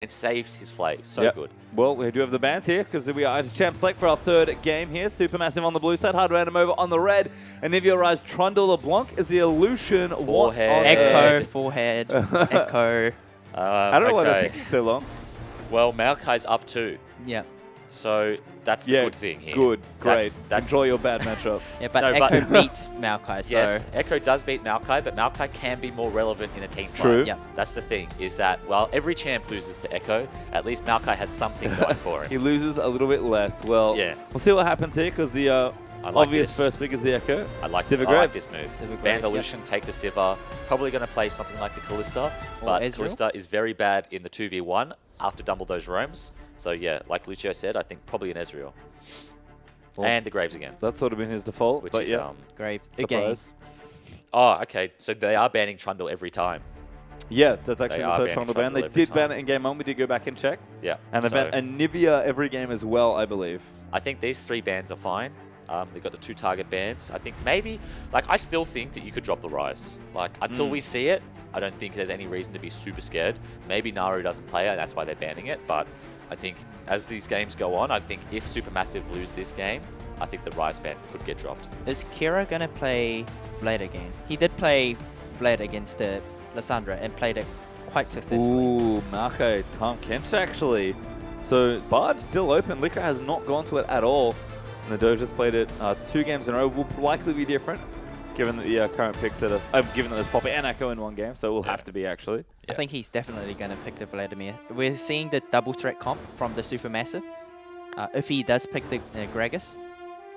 It saves his play. So good. Well, we do have the bans here because we are at champ select for our third game here. Supermassive on the blue side, hard random over on the red. And Nivea Rise, Trundle LeBlanc is the illusion. Forehead. Echo, forehead, Echo. I don't know why they're thinking so long. Well, Maokai's up 2. Yeah. So that's the good thing here. Good, great. That's Enjoy your bad matchup. Yeah, but Echo beats Maokai, so... Yes, Echo does beat Maokai, but Maokai can be more relevant in a team fight. True. Yeah. That's the thing, is that, well, every champ loses to Echo. At least Maokai has something going for him. He loses a little bit less. Well, we'll see what happens here because the obvious first pick is the Echo. I like this move. Ban the Lucian, take the Sivir. Probably going to play something like the Kalista, but Kalista is very bad in the 2v1 after Dumbledore's roams. So yeah, like Lucio said, I think probably an Ezreal. Well, and the Graves again. That's sort of been his default, which but is, Graves again. Oh, okay. So they are banning Trundle every time. Yeah, that's actually the third Trundle ban. They did ban it in game 1. We did go back and check. Yeah. And they banned Nivea every game as well, I believe. I think these 3 bans are fine. They've got the 2 target bans. I think maybe, like, I still think that you could drop the Rise. Like, until we see it, I don't think there's any reason to be super scared. Maybe Naru doesn't play it, and that's why they're banning it. But I think as these games go on, I think if Supermassive lose this game, I think the Rise ban could get dropped. Is Kira going to play Vlad again? He did play Vlad against Lissandra and played it quite successfully. Ooh, Maokai, Tom Kench actually. So Bard still open. Liquor has not gone to it at all. And the Doja's played it 2 games in a row. Will likely be different, given that the current picks that given that there's Poppy and Echo in one game, so it will have to be actually. I think he's definitely going to pick the Vladimir. We're seeing the double threat comp from the Supermassive. If he does pick the Gragas.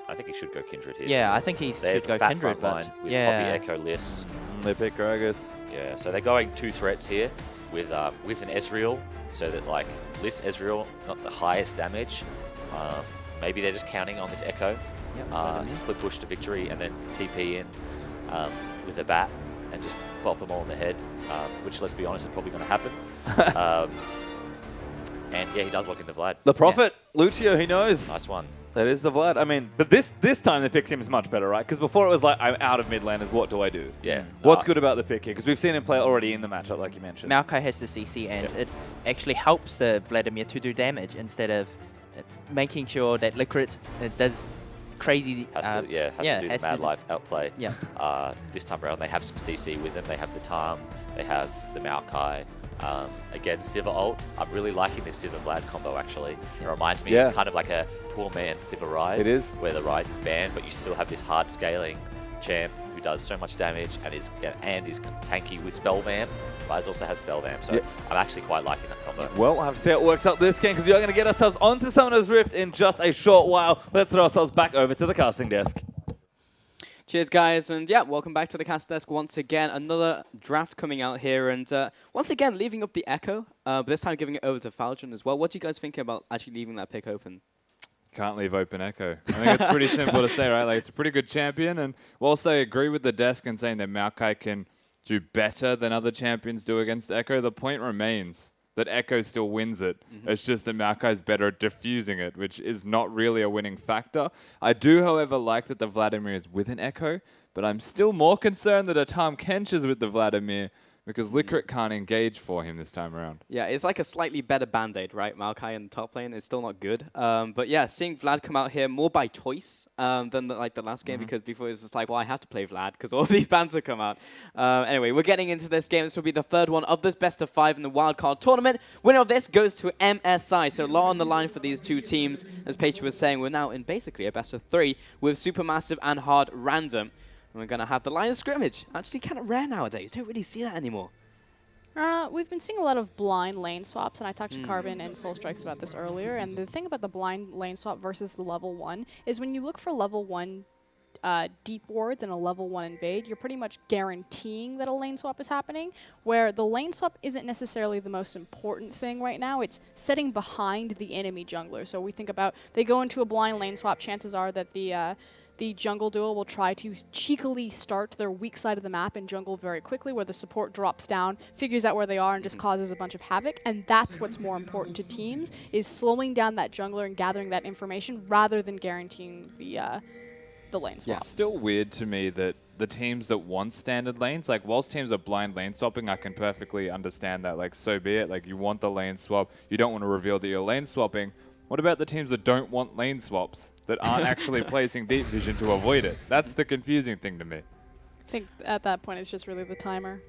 I think he should go Kindred here. Yeah, I think he should go Kindred. But with Poppy, Echo, Liss. They pick Gragas. Yeah, so they're going 2 threats here with an Ezreal, so that like Liss, Ezreal, not the highest damage. Maybe they're just counting on this Echo to split push to victory and then TP in with a bat and just bop them all in the head, which, let's be honest, is probably going to happen. And yeah, he does look into Vlad. The Prophet, Lucio, he knows. Nice one. That is the Vlad. I mean, but this time the pick seems much better, right? Because before it was like, I'm out of mid laners, what do I do? Yeah. What's good about the pick here? Because we've seen him play already in the matchup, like you mentioned. Maokai has the CC, and it actually helps the Vladimir to do damage instead of making sure that Liquid does crazy... Has to do the Mad Life outplay. Yeah. This time around, they have some CC with them. They have the Tarm, they have the Maokai. Again, Sivir ult. I'm really liking this Sivir Vlad combo, actually. It reminds me, it's kind of like a poor man's Sivir Rise. It is. Where the Rise is banned, but you still have this hard scaling champ who does so much damage and is tanky with Spell Vamp. Rise also has Spell Vamp, so I'm actually quite liking that combo. Well, we'll have to see how it works out this game because we are going to get ourselves onto Summoner's Rift in just a short while. Let's throw ourselves back over to the casting desk. Cheers, guys, and yeah, welcome back to the cast desk once again. Another draft coming out here, and once again, leaving up the Echo, but this time giving it over to Falcon as well. What do you guys think about actually leaving that pick open? Can't leave open Echo. I think it's pretty simple to say, right? Like, it's a pretty good champion, and whilst I agree with the desk in saying that Maokai can do better than other champions do against Echo, the point remains that Echo still wins it. It's just that Maokai's better at diffusing it, which is not really a winning factor. I do, however, like that the Vladimir is with an Echo, but I'm still more concerned that a Tahm Kench is with the Vladimir because Licorice can't engage for him this time around. Yeah, it's like a slightly better Band-Aid, right? Maokai in the top lane is still not good. But yeah, seeing Vlad come out here more by choice than the last game, because before it was just like, well, I have to play Vlad because all of these bans have come out. Anyway, we're getting into this game. This will be the third one of this best of 5 in the Wildcard tournament. Winner of this goes to MSI. So a lot on the line for these two teams. As Paige was saying, we're now in basically a best of 3 with Supermassive and Hard Random. And we're going to have the line of scrimmage. Actually kind of rare nowadays. Don't really see that anymore. We've been seeing a lot of blind lane swaps, and I talked to Carbon and Soul Strikes about this earlier. And the thing about the blind lane swap versus the level 1 is when you look for level 1 deep wards and a level 1 invade, you're pretty much guaranteeing that a lane swap is happening, where the lane swap isn't necessarily the most important thing right now. It's setting behind the enemy jungler. So we think about, they go into a blind lane swap, chances are that the jungle duo will try to cheekily start their weak side of the map and jungle very quickly, where the support drops down, figures out where they are, and just causes a bunch of havoc. And that's what's more important to teams, is slowing down that jungler and gathering that information rather than guaranteeing the lane swap. It's still weird to me that the teams that want standard lanes, like whilst teams are blind lane swapping, I can perfectly understand that. Like, so be it. Like, you want the lane swap. You don't want to reveal that you're lane swapping. What about the teams that don't want lane swaps, that aren't actually placing deep vision to avoid it? That's the confusing thing to me. I think at that point it's just really the timer.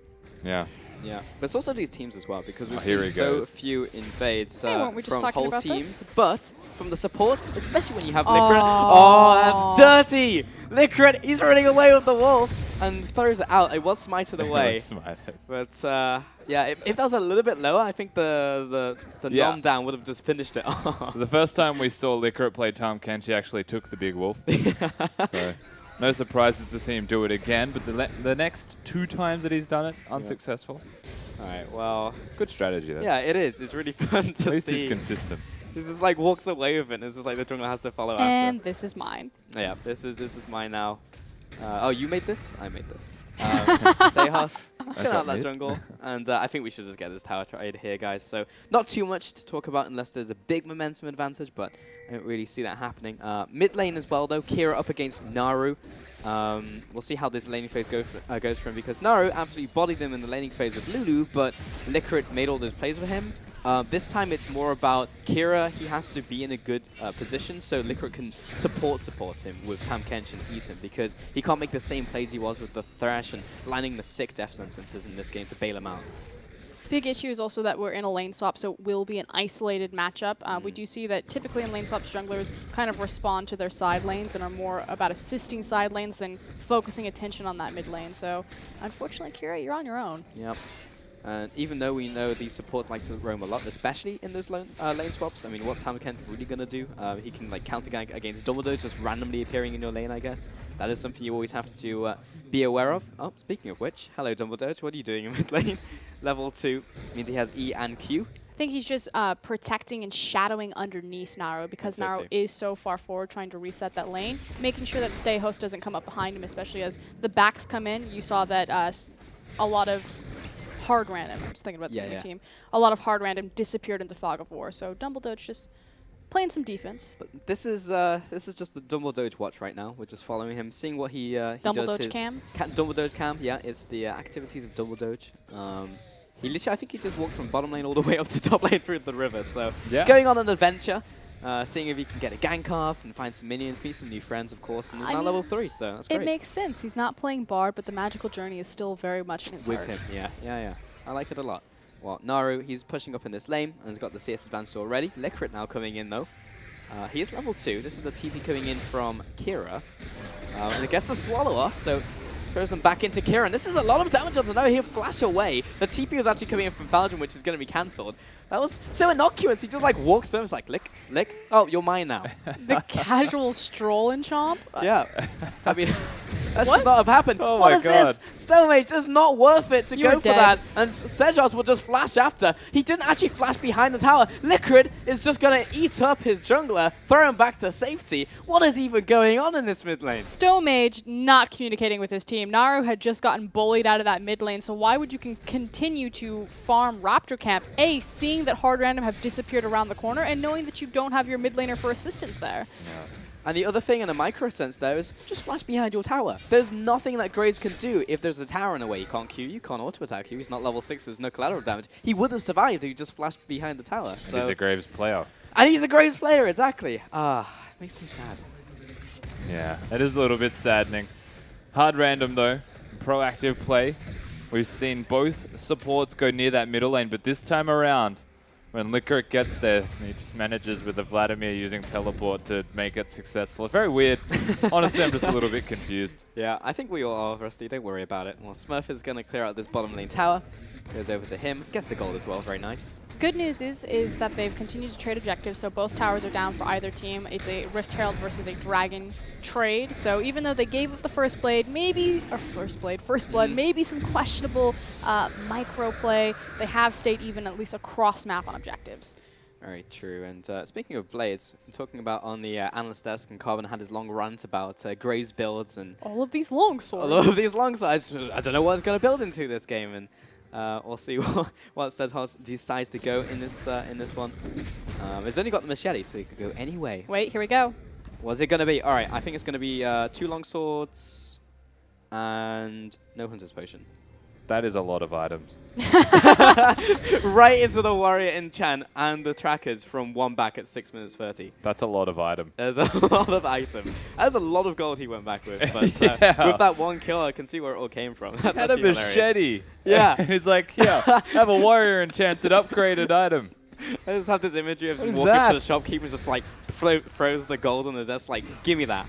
Yeah. Yeah, but it's also these teams as well, because we've here seen he so goes. few invades Hey, weren't we just from talking whole about teams, this? but from the supports, especially when you have Liquid. Oh, that's dirty! Liquid, he's running away with the wolf and throws it out. It was smited away. But yeah, if that was a little bit lower, I think the nom down would have just finished it off. So the first time we saw Liquor play Tom Kenshi actually took the big wolf. So no surprises to see him do it again, but the next 2 times that he's done it, unsuccessful. All right, well, Good strategy, though. yeah, it is. It's really fun to At least see. he's consistent. He's just like walks away with it. And it's just like the jungler has to follow And after. this is mine. Yeah, this is mine now. Oh, you made this? I made this. Stay Hus, get out of that jungle. And I think we should just get this tower trade here, guys. So not too much to talk about unless there's a big momentum advantage, but I don't really see that happening. Mid lane as well, though. Kira up against Naru. We'll see how this laning phase goes for him, because Naru absolutely bodied him in the laning phase with Lulu, but Licorice made all those plays for him. This time it's more about Kira. He has to be in a good position so Licorice can support him with Tam Kench and ease him, because he can't make the same plays he was with the Thresh and landing the sick death sentences in this game to bail him out. Big issue is also that we're in a lane swap, so it will be an isolated matchup. We do see that typically in lane swaps, junglers kind of respond to their side lanes and are more about assisting side lanes than focusing attention on that mid lane. So unfortunately, Kira, you're on your own. Yep. And even though we know these supports like to roam a lot, especially in those lane swaps, I mean, what's Hammerkent really going to do? He can like counter gank against Dumbledore just randomly appearing in your lane, I guess. That is something you always have to be aware of. Oh, speaking of which, hello Dumbledore, what are you doing in mid lane? Level 2 means he has E and Q. I think he's just protecting and shadowing underneath Naru, because Naru is so far forward trying to reset that lane, making sure that Stay Host doesn't come up behind him, especially as the backs come in. You saw that a lot of hard random, I'm just thinking about the other team, a lot of hard random disappeared into Fog of War, so Dumbledore just playing some defense. But this is just the Dumbledore watch right now. We're just following him, seeing what he does. Dumbledore cam? Dumbledore cam, yeah, it's the activities of Dumbledore. He literally, I think he just walked from bottom lane all the way up to top lane through the river, so he's going on an adventure. Seeing if he can get a gank off and find some minions, meet some new friends, of course, and he's now level 3, so that's great. It makes sense. He's not playing Bard, but the magical journey is still very much in his heart. With him, yeah. I like it a lot. Well, Naru, he's pushing up in this lane, and he's got the CS advantage already. Licorice now coming in, though. He is level 2. This is the TP coming in from Kira. And it gets the swallow off, so throws him back into Kira. And this is a lot of damage on Naru. He'll flash away. The TP is actually coming in from Belgium, which is going to be cancelled. That was so innocuous. He just like walks over, it's like, lick. Oh, you're mine now. The casual stroll in Chomp? Yeah. I mean, that should not have happened. Oh what my is God. this? Stonemage, it's not worth it to You're go for dead. that. And Sejas will just flash after. He didn't actually flash behind the tower. Liquid is just going to eat up his jungler, throw him back to safety. What is even going on in this mid lane? Stonemage not communicating with his team. Naru had just gotten bullied out of that mid lane, so why would you continue to farm Raptor Camp? A, seeing that hard random have disappeared around the corner, and knowing that you don't have your mid laner for assistance there. Yeah. And the other thing in a micro sense there is just flash behind your tower. There's nothing that Graves can do if there's a tower in the way. You can't Q, you can't auto attack you. He's not level 6, there's no collateral damage. He would have survived if he just flashed behind the tower. And he's a Graves player. And he's a Graves player, exactly. Makes me sad. Yeah, it is a little bit saddening. Hard random though, proactive play. We've seen both supports go near that middle lane, but this time around, when Licorice gets there, he just manages with the Vladimir using teleport to make it successful. Very weird. Honestly, I'm just a little bit confused. Yeah, I think we all are, Rusty. Don't worry about it. Well, Smurf is going to clear out this bottom lane tower. Goes over to him. Gets the gold as well. Very nice. Good news is that they've continued to trade objectives, so both towers are down for either team. It's a Rift Herald versus a Dragon trade, so even though they gave up the first blood, maybe some questionable micro play, they have stayed even at least across map on objectives. Very true. And speaking of blades, talking about on the analyst desk, and Carbon had his long rant about Graves builds and all of these long swords. All of these long swords. I don't know what it's going to build into this game, and we'll see what Steadhouse decides to go in this one. It's only got the machete, so he could go any way. Wait, here we go. What's it going to be? All right, I think it's going to be 2 long swords. and no Hunter's Potion. That is a lot of items. Right into the Warrior enchant and the trackers from 1 back at 6 minutes 30. That's a lot of item. There's a lot of item. That's a lot of gold he went back with. But Yeah. with that 1 kill, I can see where it all came from. That's He had a actually hilarious. machete. Yeah. And he's like, yeah, have a warrior enchanted upgraded item. I just have this imagery of What just is walking up to that? the shopkeeper and just like throws the gold on the desk like, give me that.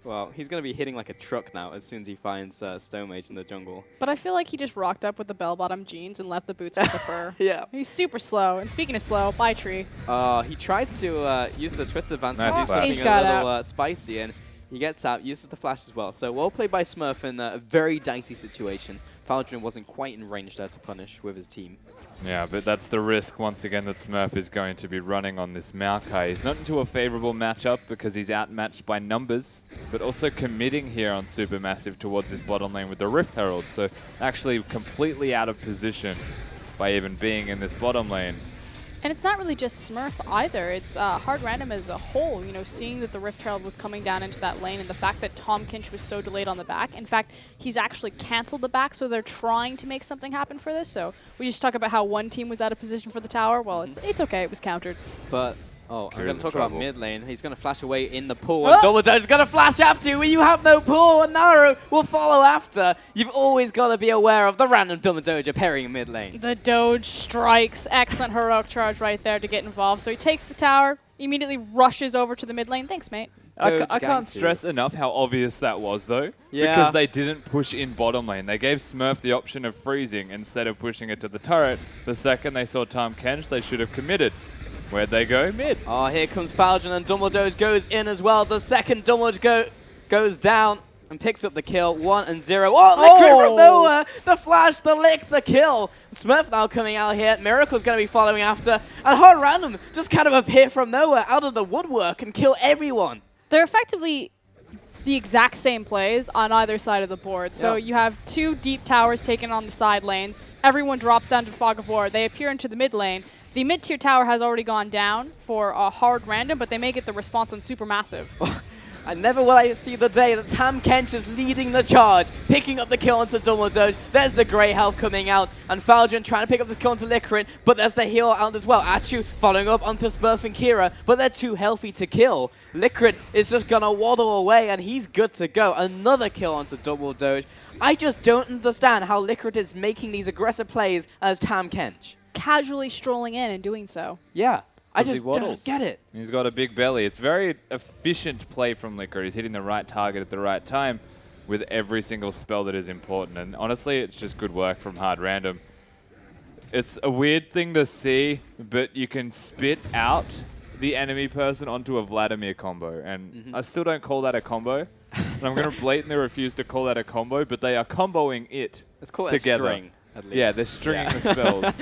Well, he's going to be hitting like a truck now as soon as he finds Stone Mage in the jungle. But I feel like he just rocked up with the bell-bottom jeans and left the boots with the fur. Yeah. He's super slow. And speaking of slow, bye tree. He tried to use the Twisted Advance Nice to do flash. something He's a got little spicy, and he gets out, uses the flash as well. So well played by Smurf in a very dicey situation. Falcon wasn't quite in range there to punish with his team. Yeah, but that's the risk, once again, that Smurf is going to be running on this Maokai. He's not into a favorable matchup because he's outmatched by numbers, but also committing here on Supermassive towards his bottom lane with the Rift Herald. So actually completely out of position by even being in this bottom lane. And it's not really just Smurf either. It's Hard Random as a whole, you know, seeing that the Rift Herald was coming down into that lane and the fact that Tom Kinch was so delayed on the back. In fact, he's actually canceled the back, so they're trying to make something happen for this. So we just talk about how one team was out of position for the tower. Well, it's okay. It was countered. But, I'm Kira's going to in talk about trouble. mid lane. He's going to flash away in the pool, Oh! and Dumbledore's going to flash after you. When you have no pool, and Naru will follow after. You've always got to be aware of the random Dumbledore parrying mid lane. The Doge strikes. Excellent heroic charge right there to get involved. So he takes the tower, immediately rushes over to the mid lane. Thanks, mate. I Doge can't Gantu. stress enough how obvious that was, though. Yeah. Because they didn't push in bottom lane. They gave Smurf the option of freezing instead of pushing it to the turret. The second they saw Tom Kench, they should have committed. Where'd they go? Mid. Oh, here comes Falcon, and Dumbledore goes in as well. The second Dumbledore goes down and picks up the kill. 1 and 0. Oh, Liquid from nowhere. The flash, the lick, the kill. Smurf now coming out here. Miracle's going to be following after. And Hard Random just kind of appear from nowhere out of the woodwork and kill everyone. They're effectively the exact same plays on either side of the board. So you have 2 deep towers taken on the side lanes. Everyone drops down to Fog of War. They appear into the mid lane. The mid-tier tower has already gone down for a Hard Random, but they may get the response on Supermassive. And never will I see the day that Tam Kench is leading the charge, picking up the kill onto Dumbledore. There's the Grey Health coming out, and Falcon trying to pick up this kill onto Licorice, but there's the heal out as well. Achu following up onto Smurf and Kira, but they're too healthy to kill. Licorice is just going to waddle away, and he's good to go. Another kill onto Dumbledore. I just don't understand how Licorice is making these aggressive plays as Tam Kench. Casually strolling in and doing so. Yeah, I 'Cause he just don't waddles. get it. He's got a big belly. It's very efficient play from Liquor. He's hitting the right target at the right time with every single spell that is important. And honestly, it's just good work from Hard Random. It's a weird thing to see, but you can spit out the enemy person onto a Vladimir combo. And I still don't call that a combo. And I'm going to blatantly refuse to call that a combo, but they are comboing it Let's call it together. a string, at least. Yeah, they're stringing the spells.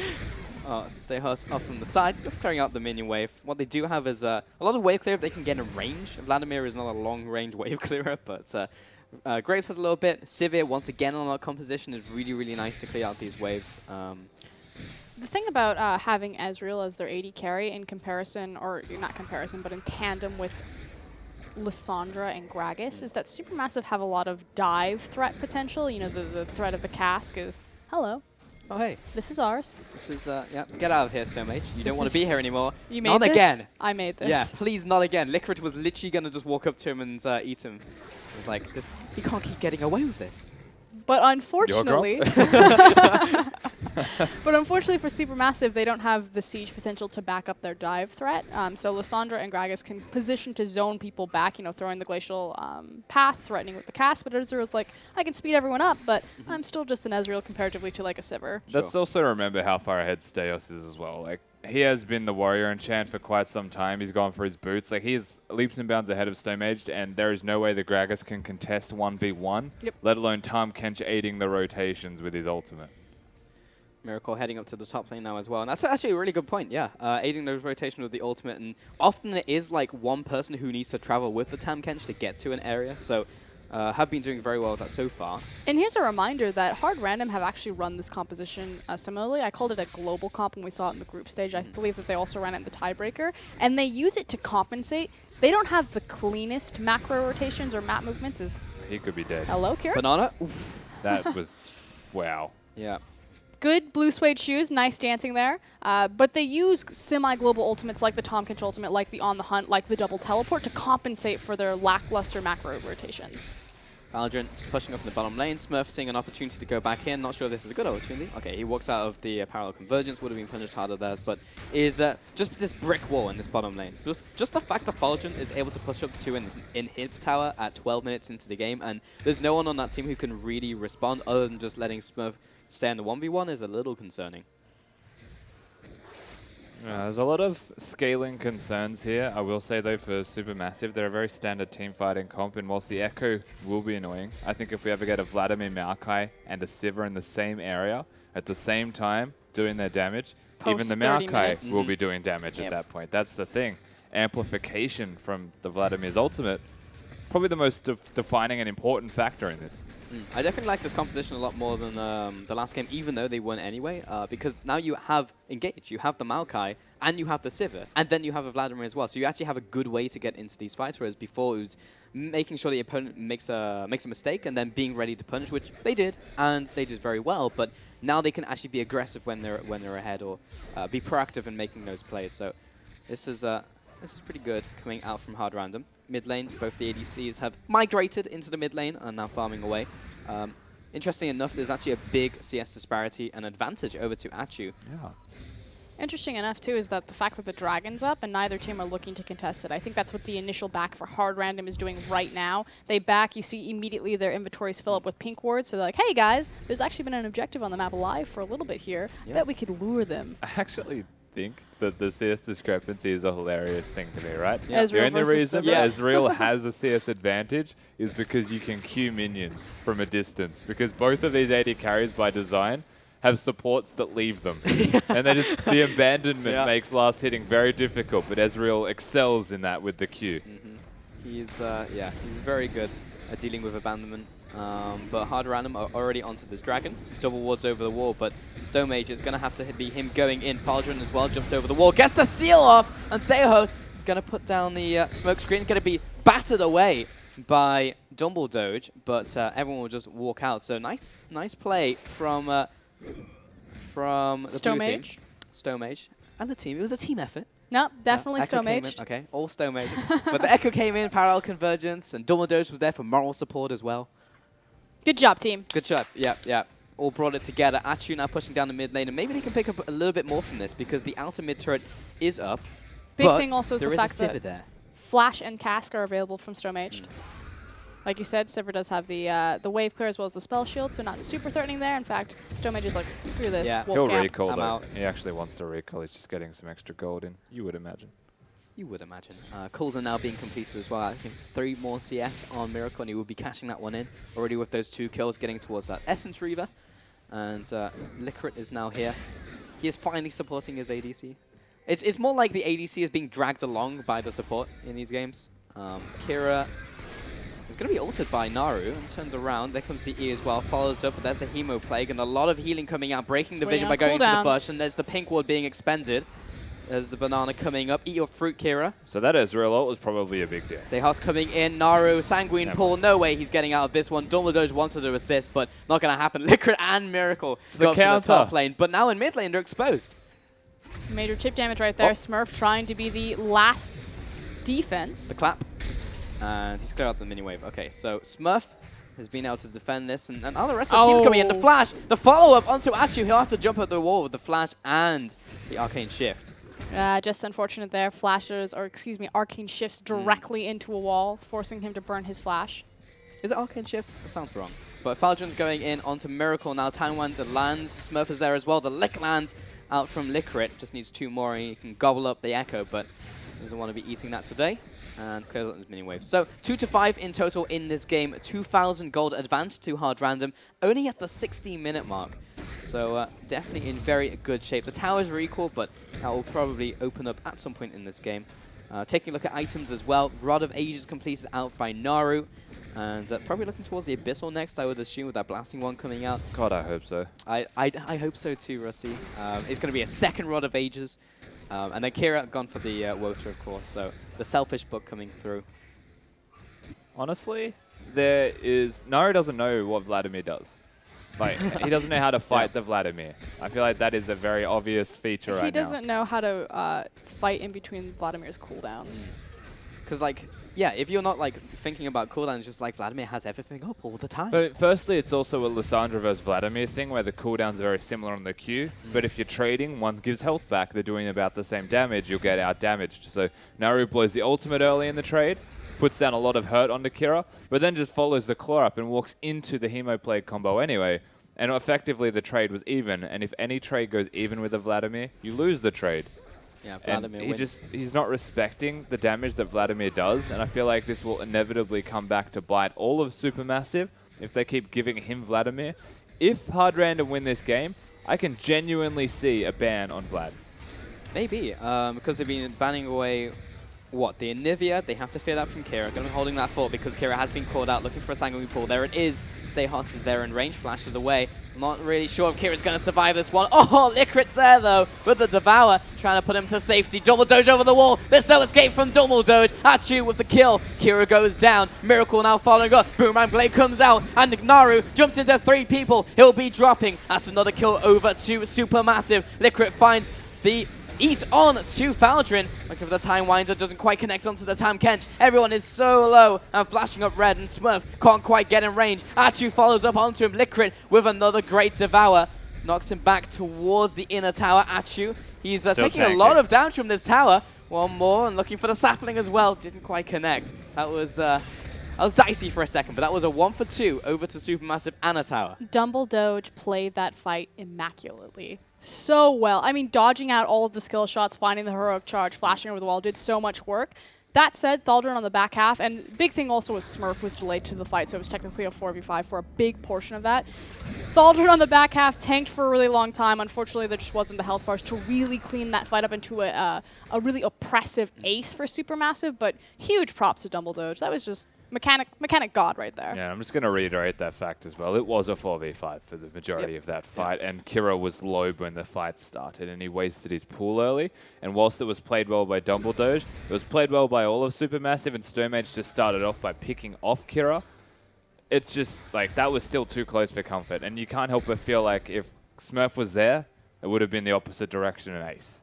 Sehos off from the side, just clearing out the minion wave. What they do have is a lot of wave clear if they can get in range. Vladimir is not a long-range wave clearer, but Graves has a little bit. Sivir, once again on that composition, is really, really nice to clear out these waves. The thing about having Ezreal as their AD carry in comparison, or not comparison, but in tandem with Lissandra and Gragas is that Supermassive have a lot of dive threat potential. You know, the threat of the cask is, hello, Oh, hey. this is ours. This is, yeah, get out of here, Stone Mage. You This don't want is- to be here anymore. You made Not this? again. I made this. Yeah, please not again. Licorice was literally going to just walk up to him and eat him. It was like, this. He can't keep getting away with this. But unfortunately, but unfortunately for Supermassive, they don't have the siege potential to back up their dive threat. So Lissandra and Gragas can position to zone people back, you know, throwing the glacial path, threatening with the cast. But Ezreal's like, I can speed everyone up, but I'm still just an Ezreal comparatively to like a Sivir. Let's also remember how far ahead Steos is as well. Like, he has been the warrior enchant for quite some time. He's gone for his boots. Like, he is leaps and bounds ahead of Stone Mage, and there is no way the Gragas can contest 1v1, let alone Tom Kench aiding the rotations with his ultimate. Miracle heading up to the top lane now as well. And that's actually a really good point, yeah. Aiding those rotations with the ultimate. And often it is like one person who needs to travel with the Tam Kench to get to an area. So have been doing very well with that so far. And here's a reminder that Hard Random have actually run this composition similarly. I called it a global comp when we saw it in the group stage. I believe that they also ran it in the tiebreaker. And they use it to compensate. They don't have the cleanest macro rotations or map movements as... He could be dead. Hello, Kira? Banana? Oof. That was, wow. Yeah. Good blue suede shoes, nice dancing there. But they use semi-global ultimates like the Tom Kinch ultimate, like the On the Hunt, like the double teleport to compensate for their lackluster macro rotations. Valorant is pushing up in the bottom lane. Smurf seeing an opportunity to go back in. Not sure if this is a good opportunity. Okay, he walks out of the parallel convergence. Would have been punished harder there, but is just this brick wall in this bottom lane. Just the fact that Valorant is able to push up 2 in hit tower at 12 minutes into the game, and there's no one on that team who can really respond other than just letting Smurf stay in the 1v1 is a little concerning. There's a lot of scaling concerns here. I will say, though, for Supermassive, they're a very standard team fighting comp, and whilst the Echo will be annoying, I think if we ever get a Vladimir Maokai and a Sivir in the same area at the same time doing their damage, even the Maokai will be doing damage at that point. That's the thing. Amplification from the Vladimir's ultimate, probably the most defining and important factor in this. I definitely like this composition a lot more than the last game, even though they won anyway, because now you have Engage, you have the Maokai, and you have the Sivir, and then you have a Vladimir as well. So you actually have a good way to get into these fights, whereas before it was making sure the opponent makes a mistake and then being ready to punish, which they did, and they did very well. But now they can actually be aggressive when they're ahead, or be proactive in making those plays. So this is pretty good coming out from Hard Random. Mid lane, both the ADCs have migrated into the mid lane and are now farming away. Interesting enough, there's actually a big CS disparity and advantage over to Achu. Yeah. Interesting enough, too, is that the fact that the Dragon's up and neither team are looking to contest it. I think that's what the initial back for Hard Random is doing right now. They back, you see immediately their inventories fill up with pink wards, so they're like, hey guys, there's actually been an objective on the map alive for a little bit here. I bet we could lure them. I actually think that the CS discrepancy is a hilarious thing to me, right? Yeah. The only reason Sivir. Ezreal has a CS advantage is because you can queue minions from a distance, because both of these AD carries by design have supports that leave them. And the abandonment makes last hitting very difficult, but Ezreal excels in that with the Q. He's very good at dealing with abandonment. But Hard Random are already onto this dragon. Double wards over the wall, but Stomage is going to have to be him going in. Faldron as well jumps over the wall, gets the steal off, and Steahos is going to put down the smoke screen, going to be battered away by Dumbledoge, but everyone will just walk out. So nice play from the blue team. Stomage and the team. It was a team effort. No, definitely Echo came in. Stomage. Okay, all Stomage. But the Echo came in, parallel convergence, and Dumbledoge was there for moral support as well. Good job, team. Good job. Yeah. All brought it together. Achu now pushing down the mid lane, and maybe they can pick up a little bit more from this because the outer mid turret is up. Big thing also is the fact Sivir that there. Flash and Cask are available from Stomage. Like you said, Sivir does have the wave clear as well as the spell shield, so not super threatening there. In fact, Stomage is like, screw this, Yeah. wolf He'll camp. recall, I'm though. out. He actually wants to recall. He's just getting some extra gold in, you would imagine. You would imagine. Calls are now being completed as well. I think 3 more CS on Miracle, and he will be cashing that one in. Already with those 2 kills, getting towards that Essence Reaver. And Licorice is now here. He is finally supporting his ADC. It's more like the ADC is being dragged along by the support in these games. Kira is going to be altered by Naru and turns around. There comes the E as well. Follows up, but there's the Hemo Plague and a lot of healing coming out, breaking the vision by going into the bush. And there's the pink ward being expended. There's the banana coming up. Eat your fruit, Kira. So that Ezreal ult was probably a big deal. Stayhouse coming in. Naru, Sanguine Pool. No way he's getting out of this one. Dumbledore wanted to assist, but not going to happen. Liquid and Miracle go up to the top lane. But now in mid lane, they're exposed. Major chip damage right there. Smurf trying to be the last defense. The clap. And he's cleared out the mini wave. Okay, so Smurf has been able to defend this. And all the rest of the team's coming in. The flash, the follow-up onto Achu. He'll have to jump up the wall with the flash and the arcane shift. Just unfortunate there. Arcane shifts directly into a wall, forcing him to burn his flash. Is it arcane shift? That sounds wrong. But Faldron's going in onto Miracle now. Taiwan lands. Smurf is there as well. The Lick lands out from Licorice. Just needs 2 more and he can gobble up the Echo, but doesn't want to be eating that today. And clears out his mini wave. So 2-5 in total in this game. 2,000 gold advance to Hard Random, only at the 16-minute mark. So definitely in very good shape. The towers are equal, but that will probably open up at some point in this game. Taking a look at items as well, Rod of Ages completed out by Naru. And probably looking towards the Abyssal next, I would assume, with that blasting one coming out. God, I hope so. I hope so too, Rusty. It's going to be a second Rod of Ages. And then Kira gone for the Wotra, of course. So the selfish book coming through. Honestly, Naru doesn't know what Vladimir does. Like, he doesn't know how to fight the Vladimir. I feel like that is a very obvious feature right now. He doesn't know how to fight in between Vladimir's cooldowns. Because, like, yeah, if you're not, like, thinking about cooldowns, just like Vladimir has everything up all the time. But firstly, it's also a Lissandra versus Vladimir thing where the cooldowns are very similar on the Q. But if you're trading, one gives health back. They're doing about the same damage. You'll get out-damaged. So Naru blows the ultimate early in the trade, puts down a lot of hurt onto Kira, but then just follows the claw up and walks into the Hemoplague combo anyway. And effectively, the trade was even. And if any trade goes even with the Vladimir, you lose the trade. Yeah, Vladimir and he's not respecting the damage that Vladimir does, and I feel like this will inevitably come back to bite all of Supermassive if they keep giving him Vladimir. If Hard Random win this game, I can genuinely see a ban on Vlad. Maybe, because they've been banning away, the Anivia. They have to fear that from Kira. Going to be holding that fort because Kira has been called out, looking for a Sanguine Pool. There it is. Stay Hostage there in range, flashes away. Not really sure if Kira's going to survive this one. Oh, Licrit's there, though, with the Devour, trying to put him to safety. Double Doge over the wall. There's no escape from Double Doge. Achu with the kill. Kira goes down. Miracle now following up. Boomerang Blade comes out, and Naru jumps into 3 people. He'll be dropping. That's another kill over to Supermassive. Licrit finds the eat on to Faldrin. Looking for the Time Winder, doesn't quite connect onto the Tam Kench. Everyone is so low and flashing up red, and Smurf can't quite get in range. Achu follows up onto him. Licrit with another great Devour. Knocks him back towards the inner tower. Achu, he's taking a lot of damage from this tower. One more, and looking for the sapling as well. Didn't quite connect. That was dicey for a second, but that was a 1 for 2 over to Supermassive and a tower. Dumble Doge played that fight immaculately. So well. I mean, dodging out all of the skill shots, finding the heroic charge, flashing over the wall, did so much work. That said, Thaldrin on the back half, and big thing also was Smurf was delayed to the fight, so it was technically a 4v5 for a big portion of that. Thaldrin on the back half tanked for a really long time. Unfortunately, there just wasn't the health bars to really clean that fight up into a really oppressive ace for Supermassive, but huge props to Dumble Doge. That was just mechanic god right there. Yeah, I'm just going to reiterate that fact as well. It was a 4v5 for the majority of that fight, and Kira was low when the fight started, and he wasted his pool early. And whilst it was played well by Dumble Doge, it was played well by all of Supermassive, and Sturmage just started off by picking off Kira. It's just, like, that was still too close for comfort, and you can't help but feel like if Smurf was there, it would have been the opposite direction and ace.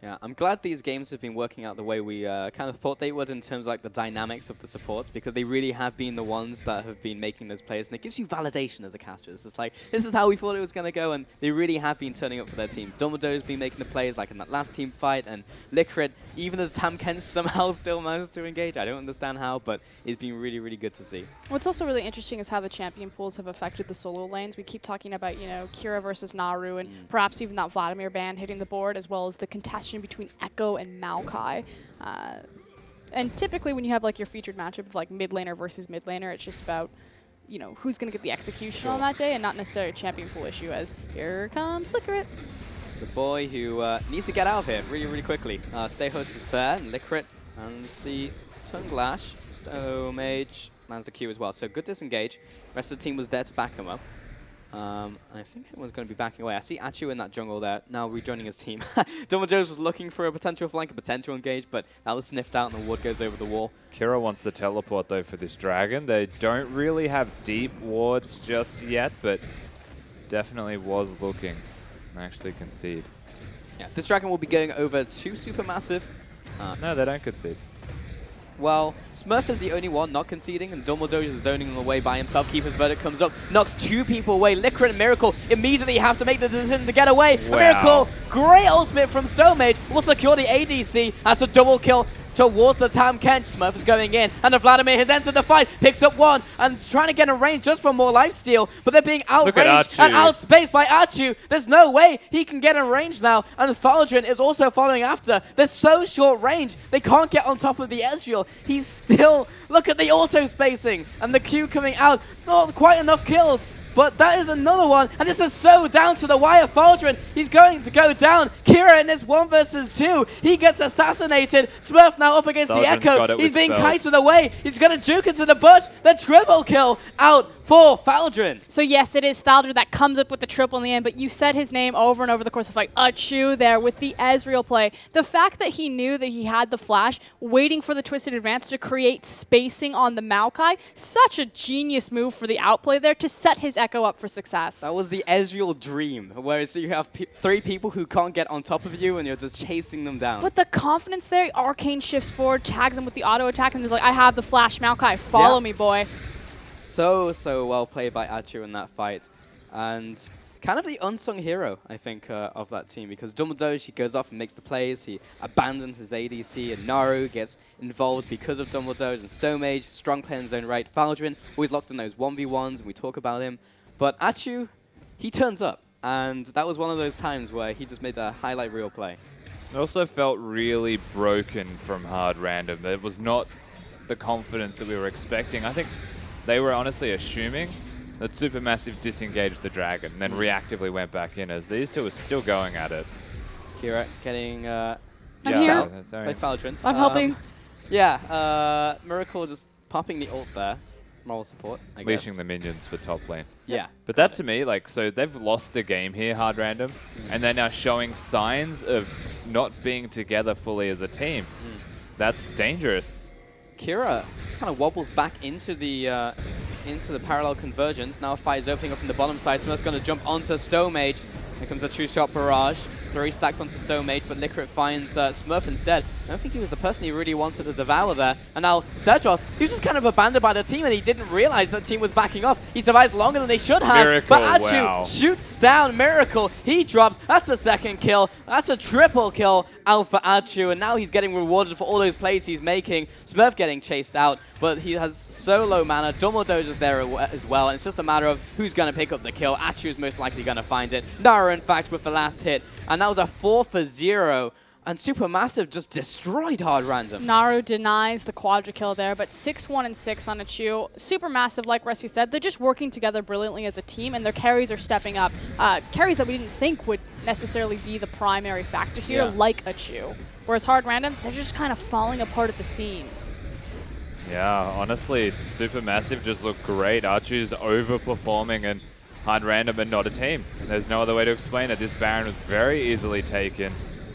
Yeah, I'm glad these games have been working out the way we kind of thought they would in terms of like the dynamics of the supports, because they really have been the ones that have been making those players, and it gives you validation as a caster. It's just like, this is how we thought it was going to go, and they really have been turning up for their teams. Dumbledore's been making the plays like in that last team fight, and Licrid, even as Tam Kench somehow still managed to engage. I don't understand how, but it's been really, really good to see. What's also really interesting is how the champion pools have affected the solo lanes. We keep talking about, you know, Kira versus Naru, and perhaps even that Vladimir ban hitting the board, as well as the contention between Echo and Maokai. And typically when you have like your featured matchup of like mid laner versus mid laner, it's just about, you know, who's going to get the execution on that day, and not necessarily a champion pool issue, as here comes Licrit. The boy who needs to get out of here really, really quickly. Stay Host is there, and Licrit lands the Tongue Lash. Stomage lands the Q as well. So good disengage. Rest of the team was there to back him up. I think everyone's going to be backing away. I see Achu in that jungle there, now rejoining his team. Dumble Jones was looking for a potential flank, a potential engage, but that was sniffed out and the ward goes over the wall. Kira wants to teleport though for this dragon. They don't really have deep wards just yet, but definitely was looking and actually concede. Yeah, this dragon will be going over to Supermassive. No, they don't concede. Well, Smurf is the only one not conceding, and Dumbledore is zoning them away by himself. Keeper's Verdict comes up, knocks 2 people away. Licrid and Miracle immediately have to make the decision to get away. Wow. Miracle, great ultimate from Stomage, will secure the ADC. That's a double kill towards the Tam Kench. Smurf is going in, and the Vladimir has entered the fight, picks up one, and trying to get in range just for more lifesteal, but they're being outranged and outspaced by Achu. There's no way he can get in range now, and Faldrin is also following after. They're so short range, they can't get on top of the Ezreal. He's still, look at the auto spacing, and the Q coming out, not quite enough kills. but that is another one, and this is so down to the wire. Faldrin, he's going to go down. Kira in this 1 versus 2, he gets assassinated. Smurf now up against the Echo. He's being kited away. He's going to juke into the bush. The triple kill out for Faldrin. So yes, it is Faldrin that comes up with the triple in the end, but you said his name over and over the course of like Achu there with the Ezreal play. The fact that he knew that he had the flash, waiting for the Twisted Advance to create spacing on the Maokai, such a genius move for the outplay there to set his Echo up for success. That was the Ezreal dream, whereas you have 3 people who can't get on top of you and you're just chasing them down. But the confidence there, Arcane shifts forward, tags him with the auto attack, and he's like, I have the flash, Maokai, follow me, boy. So well played by Achu in that fight. And kind of the unsung hero, I think, of that team, because Dumbledore, he goes off and makes the plays, he abandons his ADC, and Naru gets involved because of Dumbledore, and Stomage, strong player in his own right. Faldrin, always locked in those 1v1s, and we talk about him. But Achu, he turns up, and that was one of those times where he just made a highlight reel play. It also felt really broken from Hard Random. It was not the confidence that we were expecting. I think they were honestly assuming that SuperMassive disengaged the dragon and then reactively went back in, as these two were still going at it. Kira getting I'm here. by Faldrin. I'm helping. Yeah, Miracle just popping the ult there. Moral support, I guess. Leashing the minions for top lane. Yeah. But that to me, like, so they've lost the game here, Hard Random, and they're now showing signs of not being together fully as a team. That's dangerous. Kira just kind of wobbles back into the parallel convergence. Now a fight is opening up in the bottom side. Smurf's going to jump onto Stomage. Here comes a two-shot barrage. 3 stacks onto Stomage, but Licorice finds Smurf instead. I don't think he was the person he really wanted to devour there. And now Sturgos, he was just kind of abandoned by the team, and he didn't realize that team was backing off. He survives longer than they should have. Miracle, but Achu wow. shoots down Miracle. He drops. That's a second kill. That's a triple kill out for Achu, and now he's getting rewarded for all those plays he's making. Smurf getting chased out, but he has so low mana. Dumbledore's is there as well, and it's just a matter of who's going to pick up the kill. Achu is most likely going to find it. Nara, in fact, with the last hit, and that was a 4-for-0. And SuperMassive just destroyed Hard Random. Naru denies the quadra kill there, but 6-1 and 6 on Achu. SuperMassive, like Rusty said, they're just working together brilliantly as a team, and their carries are stepping up. Carries that we didn't think would necessarily be the primary factor here, like Achu. Whereas Hard Random, they're just kind of falling apart at the seams. Yeah, honestly, SuperMassive just looked great. Achu's overperforming, and Hard Random are not a team. There's no other way to explain it. This Baron was very easily taken.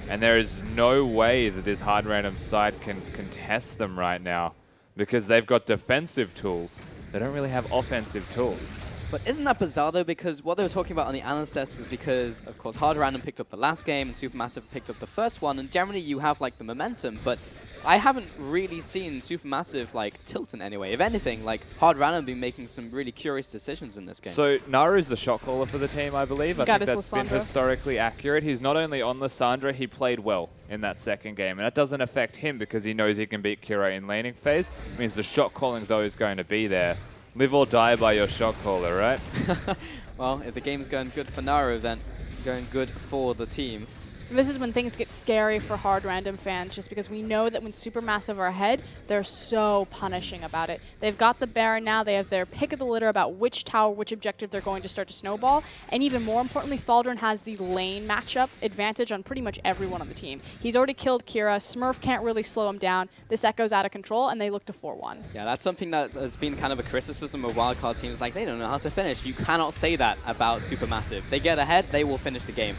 And there is no way that this Hard Random side can contest them right now, because they've got defensive tools. They don't really have offensive tools. But isn't that bizarre, though? Because what they were talking about on the analyst desk is because, of course, Hard Random picked up the last game and SuperMassive picked up the first one. And generally, you have, like, the momentum. But I haven't really seen SuperMassive, like, tilt in any way. If anything, like, Hard Random been making some really curious decisions in this game. So Naru's the shot caller for the team, I believe. I think that's been Lissandra. historically accurate. He's not only on Lissandra, he played well in that second game. And that doesn't affect him because he knows he can beat Kira in laning phase. It means the shot calling's always going to be there. Live or die by your shot caller, right? Well, if the game's going good for Naru, then going good for the team. This is when things get scary for Hard Random fans, just because we know that when SuperMassive are ahead, they're so punishing about it. They've got the Baron now. They have their pick of the litter about which tower, which objective they're going to start to snowball. And even more importantly, Faldrin has the lane matchup advantage on pretty much everyone on the team. He's already killed Kira. Smurf can't really slow him down. This Echo's out of control, and they look to 4-1. Yeah, that's something that has been kind of a criticism of Wildcard teams. Like, they don't know how to finish. You cannot say that about SuperMassive. They get ahead, they will finish the game.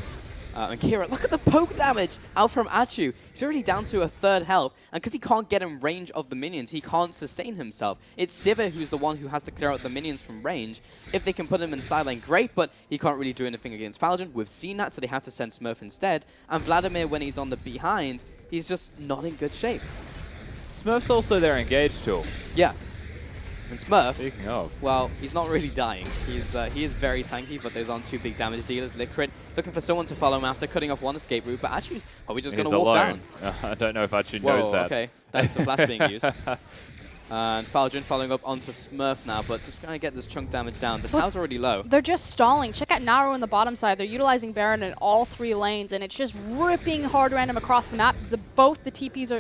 And Kira, look at the poke damage out from Achu. He's already down to a 3rd health. And because he can't get in range of the minions, he can't sustain himself. It's Sivir who's the one who has to clear out the minions from range. If they can put him in side lane, great, but he can't really do anything against Faldrin. We've seen that, so they have to send Smurf instead. And Vladimir, when he's on the behind, he's just not in good shape. Smurf's also their engage tool. Yeah. And Smurf, Speaking of. well, he's not really dying. He is very tanky, but those aren't 2 big damage dealers. Licorice looking for someone to follow him after, cutting off one escape route, but Achu's probably just going to walk down. I don't know if Achu Whoa, knows that. okay. That's the flash being used. And Faldrin following up onto Smurf now, but just trying to get this chunk damage down. The tower's already low. They're just stalling. Check out Naru on the bottom side. They're utilizing Baron in all 3 lanes, and it's just ripping hard random across the map. One of the TPs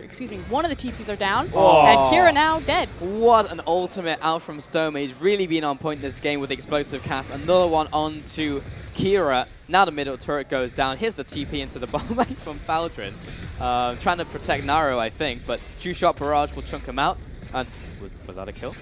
are down, and Kira now dead. What an ultimate out from Stome. He's really been on point this game with the explosive cast. Another one onto Kira. Now the middle turret goes down. Here's the TP into the bottom lane from Faldrin. Trying to protect Naru, I think, but 2-shot barrage will chunk him out. And was that a kill?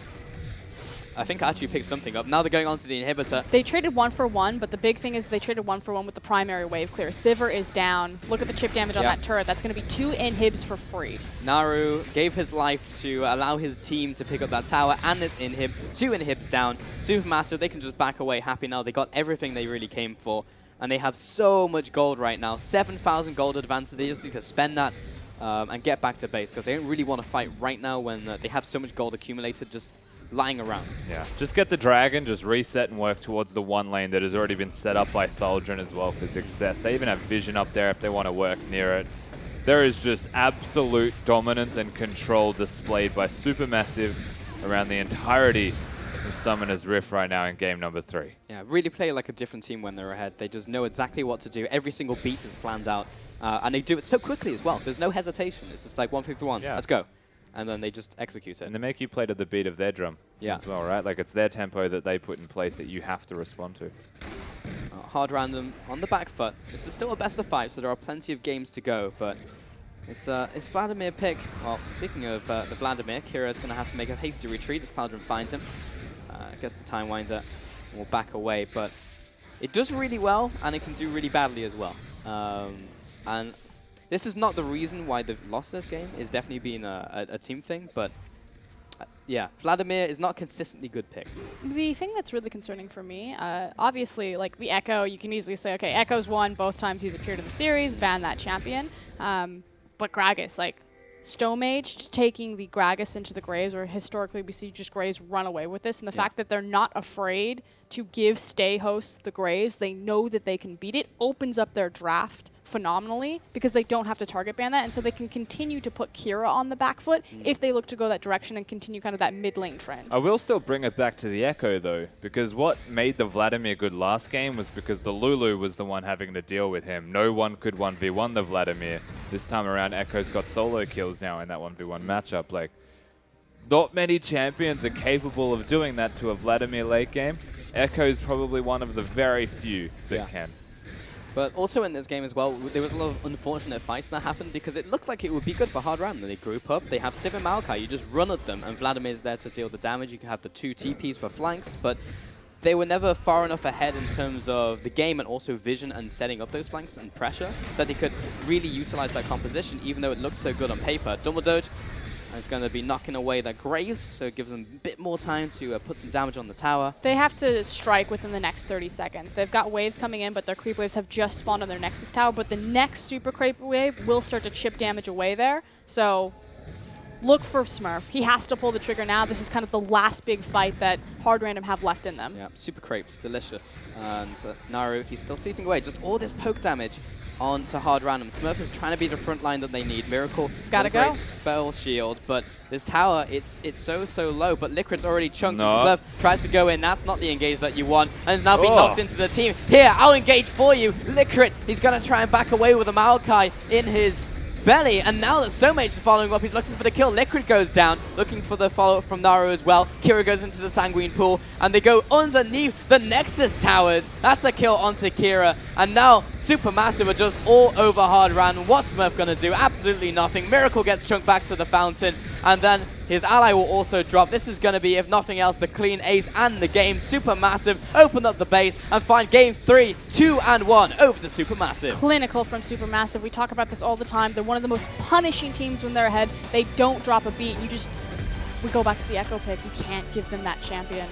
I think I actually picked something up. Now they're going on to the inhibitor. They traded 1 for 1, but the big thing is they traded 1 for 1 with the primary wave clear. Sivir is down. Look at the chip damage on that turret. That's going to be 2 inhibs for free. Naru gave his life to allow his team to pick up that tower and this inhib. 2 inhibs down. Supermassive, they can just back away happy now. They got everything they really came for. And they have so much gold right now. 7,000 gold advances. They just need to spend that and get back to base because they don't really want to fight right now when they have so much gold accumulated just lying around. Yeah, just get the dragon, just reset and work towards the 1 lane that has already been set up by Faldrin as well for success. They even have vision up there if they want to work near it. There is just absolute dominance and control displayed by Supermassive around the entirety of Summoner's Rift right now in game number 3. Yeah, really play like a different team when they're ahead. They just know exactly what to do. Every single beat is planned out. And they do it so quickly as well. There's no hesitation. It's just like 151. Let's go. And then they just execute it. And they make you play to the beat of their drum as well, right? Like it's their tempo that they put in place that you have to respond to. Hard random on the back foot. This is still a best of 5, so there are plenty of games to go. But it's Vladimir pick. Well, speaking of the Vladimir, Kira is going to have to make a hasty retreat as Faldrin finds him. I guess the Time Winder will back away. But it does really well, and it can do really badly as well. And this is not the reason why they've lost this game. It's definitely been a team thing, but yeah, Vladimir is not a consistently good pick. The thing that's really concerning for me, obviously, like the Echo, you can easily say, okay, Echo's won both times he's appeared in the series, ban that champion. But Gragas, like, Stomage taking the Gragas into the Graves, or historically we see just Graves run away with this, and the fact that they're not afraid to give stay hosts the Graves, they know that they can beat it, opens up their draft phenomenally because they don't have to target ban that, and so they can continue to put Kira on the back foot if they look to go that direction and continue kind of that mid lane trend. I will still bring it back to the Echo though, because what made the Vladimir good last game was because the Lulu was the one having to deal with him. No one could 1v1 the Vladimir. This time around, Echo's got solo kills now in that 1v1 matchup. Like, not many champions are capable of doing that to a Vladimir late game. Echo's probably one of the very few that can. But also in this game as well, there was a lot of unfortunate fights that happened because it looked like it would be good for Hard Ram. They group up, they have Sivir Maokai, you just run at them, and Vladimir's there to deal the damage. You can have the 2 TPs for flanks, but they were never far enough ahead in terms of the game and also vision and setting up those flanks and pressure that they could really utilize that composition, even though it looked so good on paper. Dumbledore is going to be knocking away that Graves, so it gives them a bit more time to put some damage on the tower. They have to strike within the next 30 seconds. They've got waves coming in, but their creep waves have just spawned on their Nexus tower, but the next super creep wave will start to chip damage away there. So look for Smurf. He has to pull the trigger now. This is kind of the last big fight that Hard Random have left in them. Yeah, super crepes, delicious. And Naru, he's still seating away. Just all this poke damage onto Hard Random. Smurf is trying to be the front line that they need. Miracle, he's gotta go. Great spell shield, but this tower, it's so low. But Liquid's already chunked, and Smurf tries to go in. That's not the engage that you want, and is now being knocked into the team. Here, I'll engage for you. Liquid, he's gonna try and back away with a Maokai in his belly, and now that Stomage is following up, he's looking for the kill. Liquid goes down, looking for the follow-up from Naru as well. Kira goes into the Sanguine Pool, and they go underneath the Nexus towers. That's a kill onto Kira, and now Supermassive are just all over Hard Ran. What's Smurf gonna do? Absolutely nothing. Miracle gets chunked back to the fountain, and then his ally will also drop. This is going to be, if nothing else, the clean ace and the game. Supermassive open up the base and find game 3, 2 and 1 over to Supermassive. Clinical from Supermassive. We talk about this all the time. They're one of the most punishing teams when they're ahead. They don't drop a beat. We go back to the Echo pick. You can't give them that champion.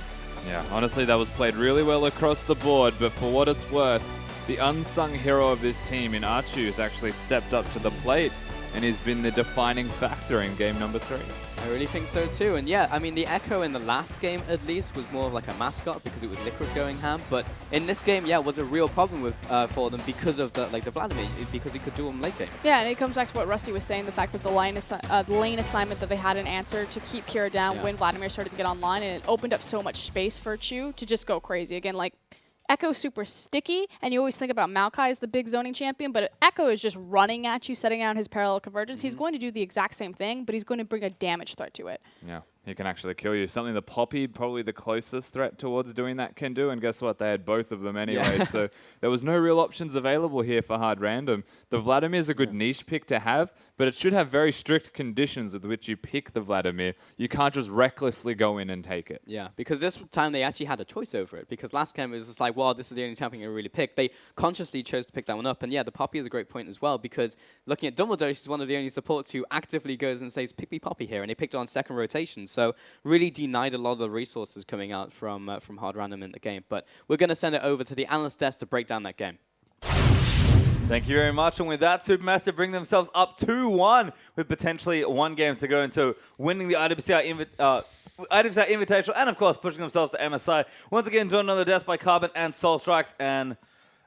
Yeah, honestly, that was played really well across the board, but for what it's worth, the unsung hero of this team in Archu has actually stepped up to the plate and he's been the defining factor in game number 3. I really think so too. And yeah, I mean, the Echo in the last game at least was more of like a mascot because it was Liquid going ham. But in this game, yeah, it was a real problem with for them because of the Vladimir, because he could do them late game. Yeah, and it comes back to what Rusty was saying, the fact that the lane assignment that they had an answer to keep Kira down when Vladimir started to get online, and it opened up so much space for Chu to just go crazy. Again, like, Echo's super sticky, and you always think about Maokai as the big zoning champion, but Echo is just running at you, setting out his parallel convergence. He's going to do the exact same thing, but he's going to bring a damage threat to it. Yeah, he can actually kill you. Something the Poppy, probably the closest threat towards doing that, can do. And guess what? They had both of them anyway. So there was no real options available here for hard random. The Vladimir is a good niche pick to have, but it should have very strict conditions with which you pick the Vladimir. You can't just recklessly go in and take it. Yeah, because this time they actually had a choice over it. Because last game it was just like, well, this is the only champion you really pick. They consciously chose to pick that one up. And yeah, the Poppy is a great point as well, because looking at Dumbledore, she's one of the only supports who actively goes and says, pick me Poppy here. And they picked it on second rotation. So really denied a lot of the resources coming out from hard random in the game. But we're going to send it over to the analyst desk to break down that game. Thank you very much. And with that, SuperMassive bring themselves up 2-1 with potentially one game to go into winning the IWCI Invitational and, of course, pushing themselves to MSI. Once again, joined on the desk by Carbon and Soul Strikes. And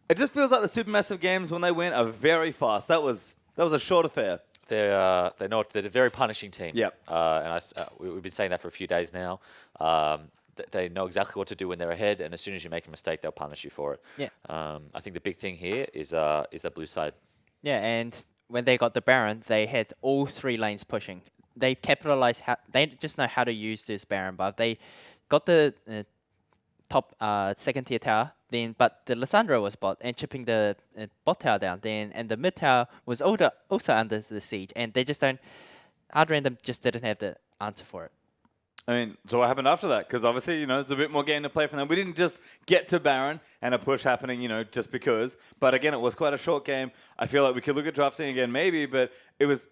it just feels like the SuperMassive games, when they win, are very fast. That was a short affair. They're a very punishing team. Yep. And we've been saying that for a few days now. They know exactly what to do when they're ahead, and as soon as you make a mistake, they'll punish you for it. Yeah. I think the big thing here is the blue side. Yeah, and when they got the Baron, they had all 3 lanes pushing. They capitalized. They just know how to use this Baron buff. They got the top second tier tower, but the Lissandra was bot and chipping the bot tower down. And the mid tower was also under the siege, and they just don't. Hard random just didn't have the answer for it. I mean, so what happened after that? Because obviously, you know, there's a bit more game to play for them. We didn't just get to Baron and a push happening, you know, just because. But again, it was quite a short game. I feel like we could look at drafting again maybe, but it was,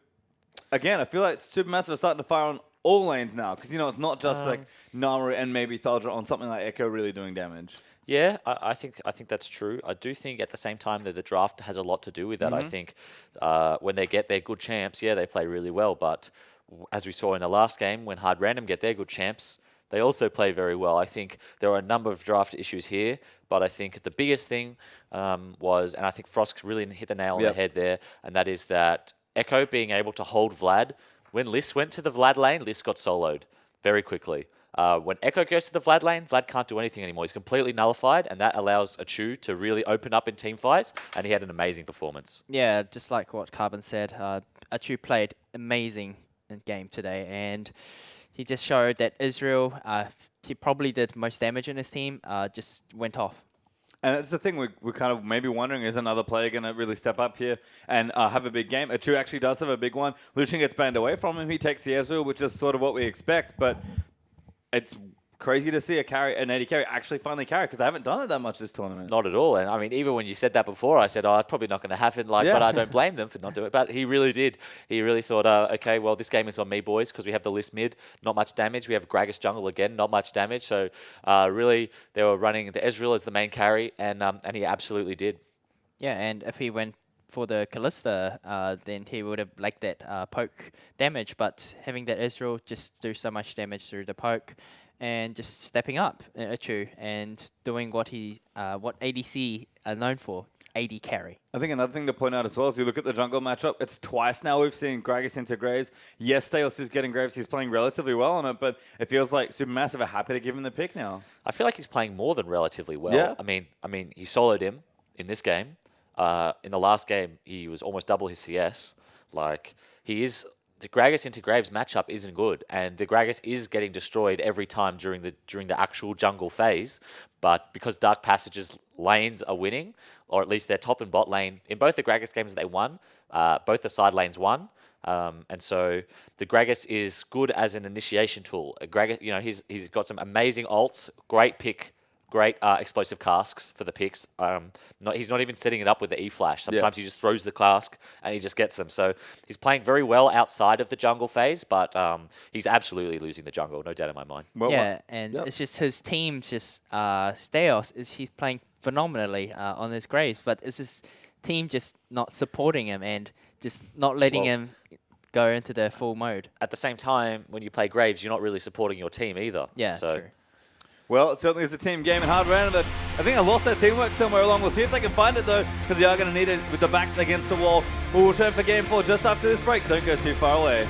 again, I feel like SuperMassive are starting to fire on all lanes now. Because, you know, it's not just like Namaru and maybe Thaldra on something like Echo really doing damage. Yeah, I think that's true. I do think at the same time that the draft has a lot to do with that. I think when they get their good champs, yeah, they play really well, but as we saw in the last game, when hard random get their good champs, they also play very well. I think there are a number of draft issues here, but I think the biggest thing was, and I think Frost really hit the nail on the head there, and that is that Echo being able to hold Vlad. When Liss went to the Vlad lane, Liss got soloed very quickly. When Echo goes to the Vlad lane, Vlad can't do anything anymore. He's completely nullified, and that allows a Chu to really open up in team fights, and he had an amazing performance. Yeah, just like what Carbon said, Achu played amazing in game today, and he just showed that Israel, he probably did most damage in his team, just went off. And that's the thing we're kind of maybe wondering, is another player going to really step up here and have a big game? Achu actually does have a big one. Lucian gets banned away from him. He takes the Ezreal, which is sort of what we expect, but it's crazy to see an 80 carry actually finally carry, because I haven't done it that much this tournament. Not at all. And I mean, even when you said that before, I said, oh, it's probably not going to happen. But I don't blame them for not doing it. But he really did. He really thought, okay, well, this game is on me, boys, because we have the Liss mid, not much damage. We have Gragas jungle again, not much damage. So really, they were running the Ezreal as the main carry, and he absolutely did. Yeah, and if he went for the Kalista, then he would have liked that poke damage. But having that Ezreal just do so much damage through the poke, and just stepping up Achu and doing what ADC are known for, AD carry. I think another thing to point out as well is you look at the jungle matchup, it's twice now we've seen Gragas into Graves. Yes, Steos is getting Graves, he's playing relatively well on it, but it feels like SuperMassive are happy to give him the pick now. I feel like he's playing more than relatively well. Yeah. I mean, he soloed him in this game. In the last game, he was almost double his CS. Like, he is... The Gragas into Graves matchup isn't good, and the Gragas is getting destroyed every time during the actual jungle phase. But because Dark Passage's lanes are winning, or at least their top and bot lane, in both the Gragas games that they won, both the side lanes won. And so the Gragas is good as an initiation tool. Gragas, you know, he's got some amazing ults, great pick. Great explosive casks for the picks. He's not even setting it up with the E-Flash. Sometimes he just throws the cask and he just gets them. So he's playing very well outside of the jungle phase, but he's absolutely losing the jungle, no doubt in my mind. Well, it's just his team, just Steos, he's playing phenomenally on his Graves, but is his team just not supporting him, and just not letting Well- him go into their full mode. At the same time, when you play Graves, you're not really supporting your team either. Yeah, So true. Well, it certainly is a team game and hard round. But I think I lost their teamwork somewhere along. We'll see if they can find it, though, because they are going to need it with the backs against the wall. We'll return for Game 4 just after this break. Don't go too far away.